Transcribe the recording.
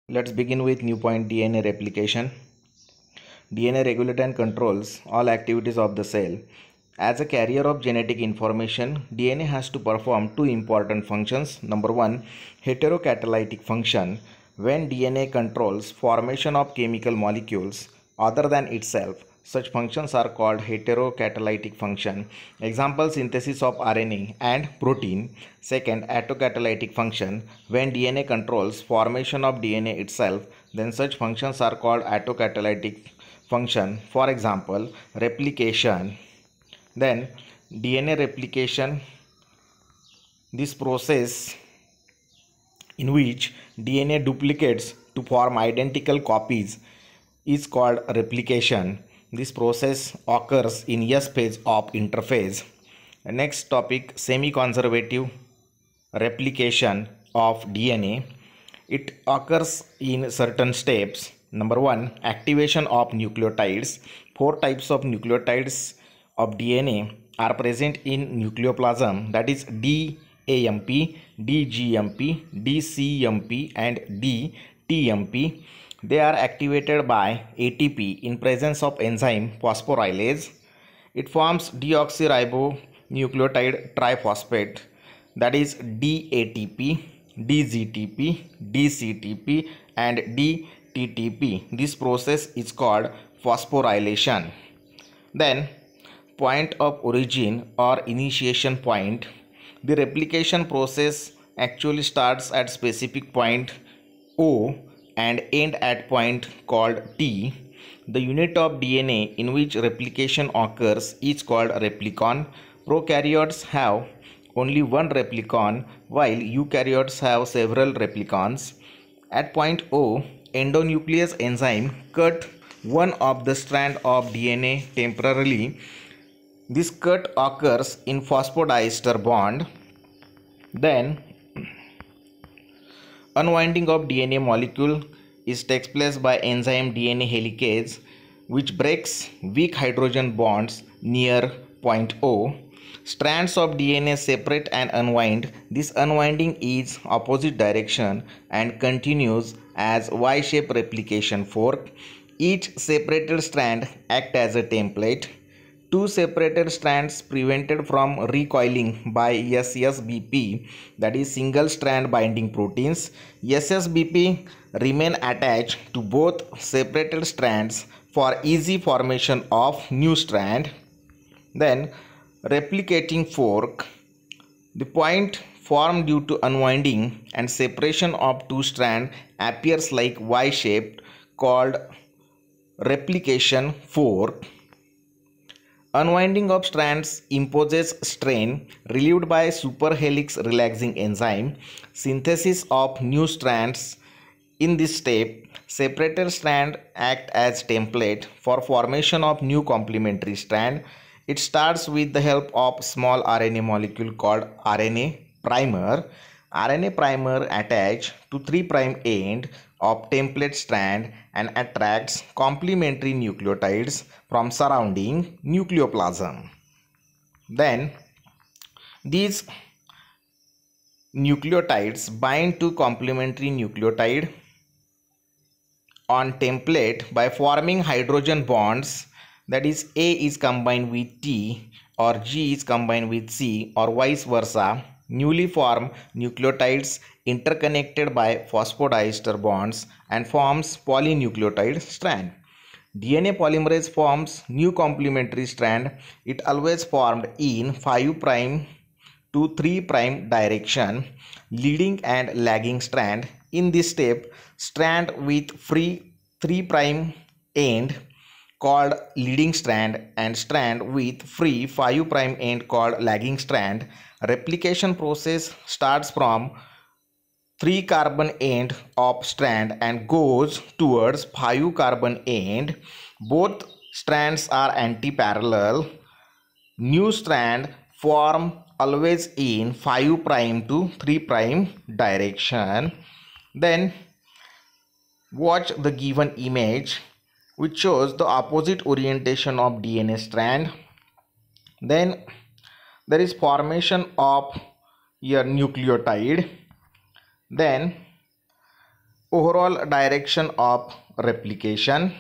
Let's begin with new point DNA replication. DNA regulates and controls all activities of the cell. As a carrier of genetic information, DNA has to perform two important functions. Number one, heterocatalytic function. When DNA controls formation of chemical molecules other than itself, such functions are called heterocatalytic function. Example, synthesis of RNA and protein. Second, autocatalytic function. When DNA controls formation of DNA itself, then such functions are called autocatalytic function. For example, replication. Then DNA replication, this process in which DNA duplicates to form identical copies is called replication. This process occurs in S phase of interphase. Next topic, semi-conservative replication of DNA. It occurs in certain steps. Number one, activation of nucleotides. Four types of nucleotides of DNA are present in nucleoplasm, that is DAMP, DGMP, DCMP and DTMP. They are activated by ATP in presence of enzyme phosphorylase. It forms deoxyribonucleotide triphosphate, that is DATP, DZTP, DCTP and DTTP. This process is called phosphorylation. Then point of origin or initiation point. The replication process actually starts at specific point O and end at point called T. The unit of DNA in which replication occurs is called replicon. Prokaryotes have only one replicon while eukaryotes have several replicons. At point O, endonuclease enzyme cut one of the strand of DNA temporarily. This cut occurs in phosphodiester bond. Then unwinding of DNA molecule takes place by enzyme DNA helicase, which breaks weak hydrogen bonds near point O. Strands of DNA separate and unwind. This unwinding is opposite direction and continues as Y-shaped replication fork. Each separated strand acts as a template. Two separated strands prevented from recoiling by SSBP, that is single strand binding proteins. SSBP remain attached to both separated strands for easy formation of new strand. Then replicating fork. The point formed due to unwinding and separation of two strands appears like Y-shaped, called replication fork. Unwinding of strands imposes strain relieved by superhelix relaxing enzyme. Synthesis of new strands. In this step, separated strands act as template for formation of new complementary strand. It starts with the help of small RNA molecule called RNA primer. RNA primer attach to 3' end of template strand and attracts complementary nucleotides from surrounding nucleoplasm. Then these nucleotides bind to complementary nucleotide on template by forming hydrogen bonds, that is A is combined with T or G is combined with C or vice versa. Newly formed nucleotides interconnected by phosphodiester bonds and forms polynucleotide strand. DNA polymerase forms new complementary strand. It always formed in 5' to 3' direction, leading and lagging strand. In this step, strand with free 3' end called leading strand and strand with free 5' end called lagging strand. Replication process starts from 3 carbon end of strand and goes towards 5 carbon end. Both strands are anti-parallel. New strand form always in 5' to 3' direction. Then watch the given image which shows the opposite orientation of DNA strand. Then there is formation of your nucleotide. Then overall direction of replication,